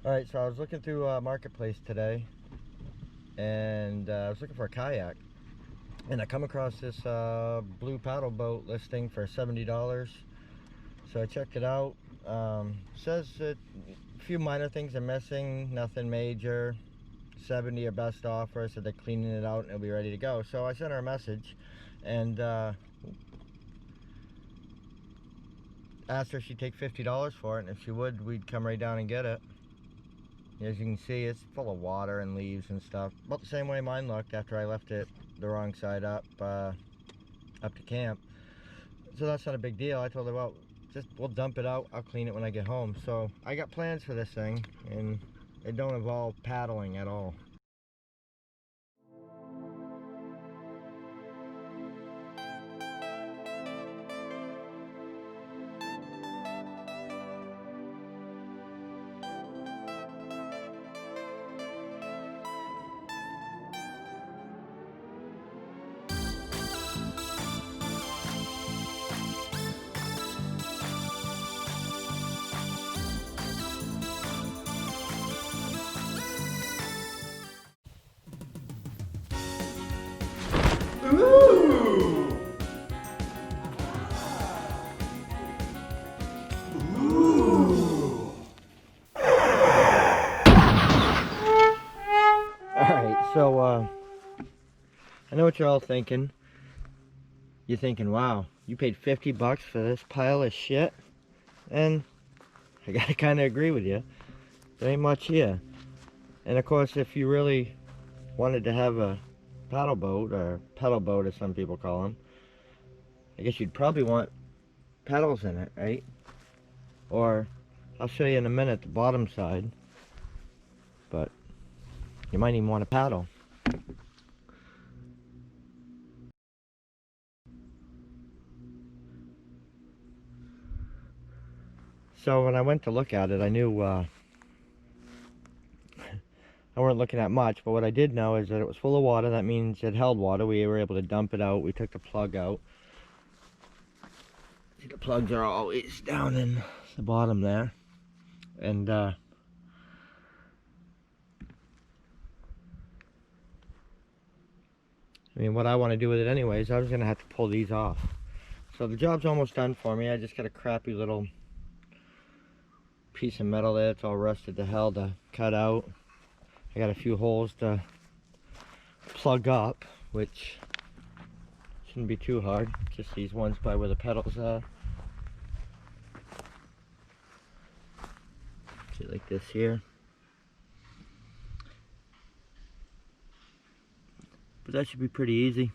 Alright, so I was looking through Marketplace today, and I was looking for a kayak, and I come across this blue paddle boat listing for $70. So I checked it out. Says that a few minor things are missing, nothing major. 70 or best offer, so they're cleaning it out and it'll be ready to go. So I sent her a message and asked her if she'd take $50 for it, and if she would, we'd come right down and get it. As you can see, it's full of water and leaves and stuff, about the same way mine looked after I left it the wrong side up to camp. So that's not a big deal. I told her, well, we'll dump it out, I'll clean it when I get home. So I got plans for this thing, and it don't involve paddling at all. Ooh! Ooh! Alright, so I know what you're all thinking. You're thinking, wow, you paid $50 for this pile of shit? And I gotta kinda agree with you. There ain't much here. And of course, if you really wanted to have a paddle boat, or pedal boat as some people call them, I guess you'd probably want pedals in it, right? Or I'll show you in a minute the bottom side, but you might even want a paddle. So when I went to look at it, I knew I weren't looking at much, but what I did know is that it was full of water. That means it held water. We were able to dump it out. We took the plug out. See, the plugs are always down in the bottom there. And I mean, what I want to do with it anyways, I was going to have to pull these off. So the job's almost done for me. I just got a crappy little piece of metal there. It's all rusted to hell to cut out. I got a few holes to plug up, which shouldn't be too hard. Just these ones by where the pedals are. See, like this here. But that should be pretty easy.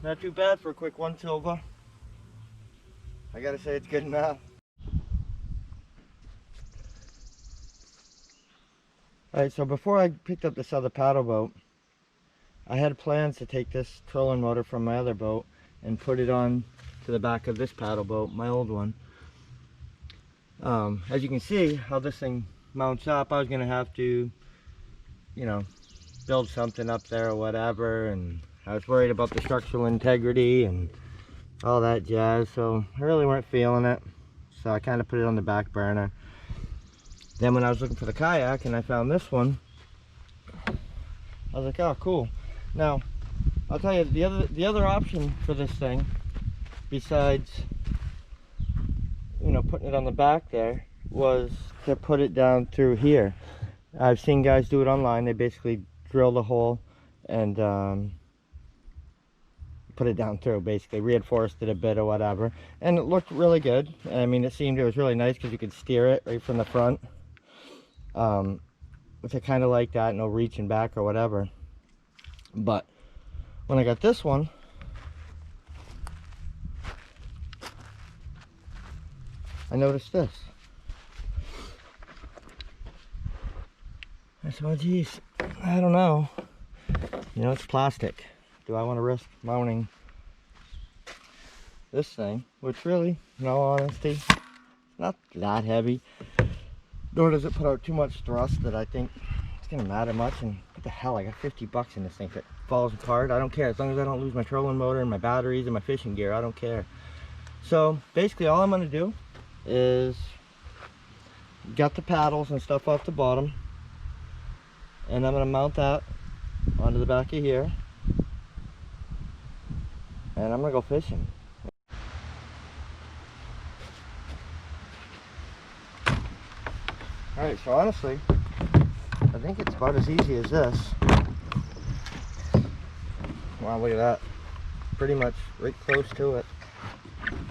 Not too bad for a quick once over. I gotta say it's good enough. Alright, so before I picked up this other paddle boat, I had plans to take this trolling motor from my other boat and put it on to the back of this paddle boat, my old one. As you can see how this thing mounts up, I was gonna have to, you know, build something up there or whatever, and I was worried about the structural integrity and all that jazz, so I really weren't feeling it. So I kind of put it on the back burner. Then when I was looking for the kayak and I found this one, I was like, oh, cool. Now, I'll tell you, the other option for this thing, besides, you know, putting it on the back there, was to put it down through here. I've seen guys do it online. They basically drill the hole and put it down through, basically reinforced it a bit or whatever, and it looked really good. I mean, it was really nice because you could steer it right from the front, which I kind of like that, no reaching back or whatever. But when I got this one, I noticed this. I said, well, geez, I don't know. You know, it's plastic. Do I want to risk mounting this thing, which really, in all honesty, it's not that heavy, nor does it put out too much thrust that I think it's gonna matter much. And what the hell, I got 50 bucks in this thing. If it falls apart, I don't care. As long as I don't lose my trolling motor and my batteries and my fishing gear, I don't care. So basically all I'm gonna do is got the paddles and stuff off the bottom, and I'm gonna mount that onto the back of here, and I'm gonna go fishing. Alright, so honestly, I think it's about as easy as this. Wow, look at that. Pretty much right close to it.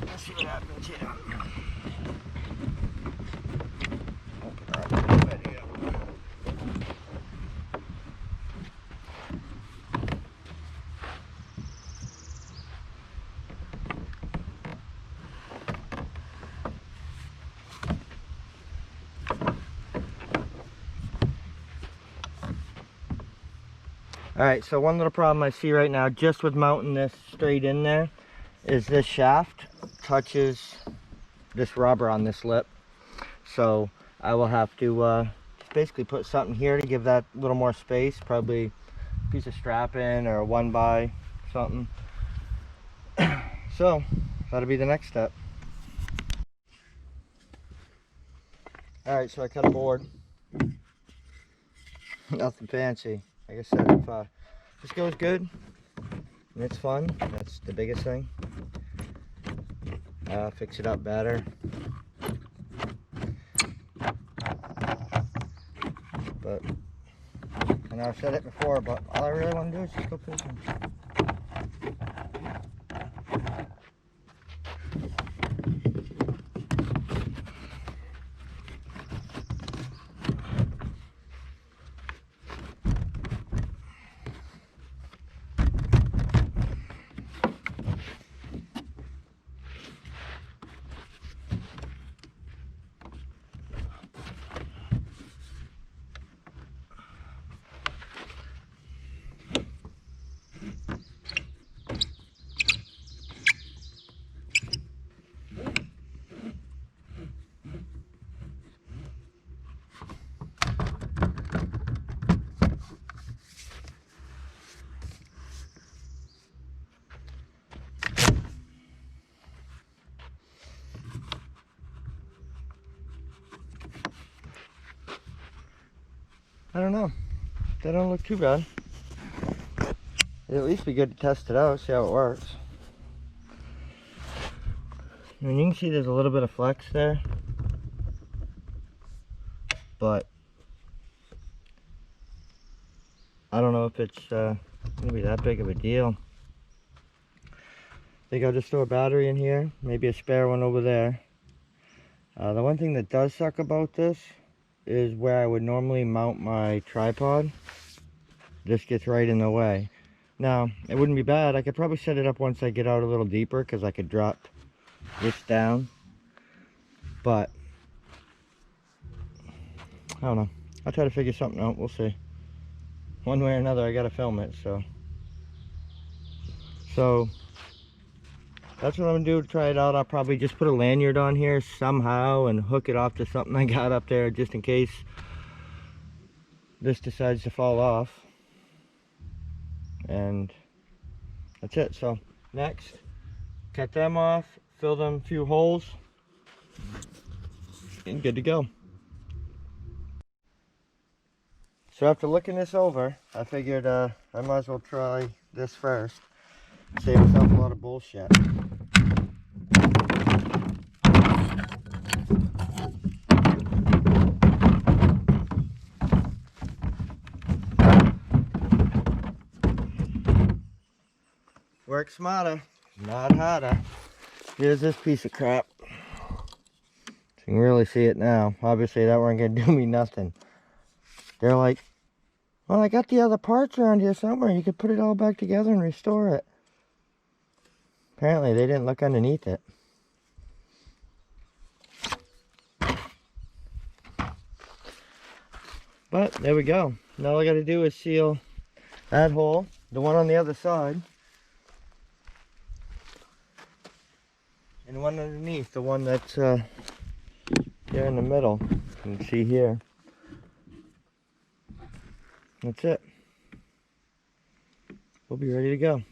Let's see what happens here. Alright, so one little problem I see right now, just with mounting this straight in there, is this shaft touches this rubber on this lip. So I will have to basically put something here to give that a little more space, probably a piece of strap-in or a 1x something. So that'll be the next step. Alright, so I cut a board. Nothing fancy. Like I said, if this goes good and it's fun, that's the biggest thing. Fix it up better. But I know I've said it before, but all I really want to do is just go fishing. I don't know. That don't look too bad. It'd at least be good to test it out, see how it works. I mean, you can see there's a little bit of flex there, but I don't know if it's gonna be that big of a deal. I think I'll just throw a battery in here, maybe a spare one over there. The one thing that does suck about this is where I would normally mount my tripod. This gets right in the way. Now, it wouldn't be bad. I could probably set it up once I get out a little deeper, because I could drop this down. But I don't know. I'll try to figure something out. We'll see. One way or another, I gotta film it, so that's what I'm gonna do to try it out. I'll probably just put a lanyard on here somehow and hook it off to something I got up there, just in case this decides to fall off. And that's it. So next, cut them off, fill them a few holes, and good to go. So after looking this over, I figured I might as well try this first. Save myself a lot of bullshit. Work smarter, not harder. Here's this piece of crap. You can really see it now. Obviously that weren't gonna do me nothing. They're like, well, I got the other parts around here somewhere. You could put it all back together and restore it. Apparently they didn't look underneath it. But there we go. Now all I gotta do is seal that hole, the one on the other side, and one underneath, the one that's here in the middle. You can see here. That's it. We'll be ready to go.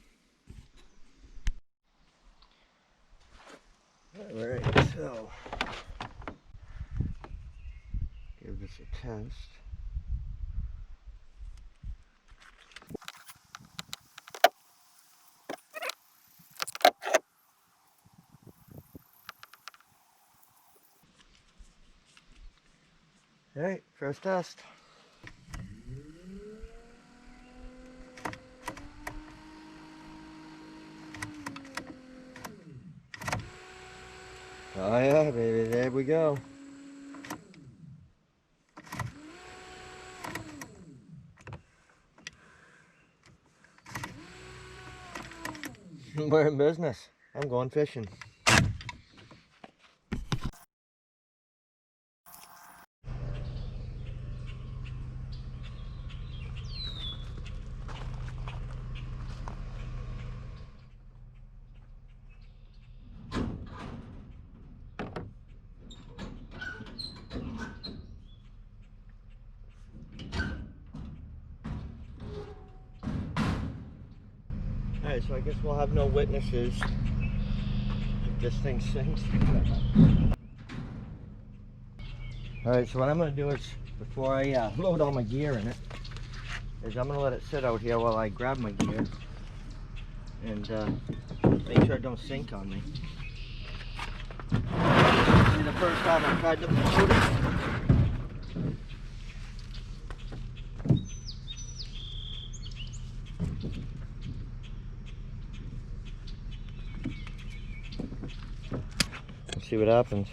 Alright, so give this a test. Alright, first test. Oh yeah, baby, there we go. We're in business. I'm going fishing. Alright, so I guess we'll have no witnesses if this thing sinks. Alright, so what I'm going to do is, before I load all my gear in it, is I'm going to let it sit out here while I grab my gear and make sure it don't sink on me. This is the first time I've tried to load it. Let's see what happens.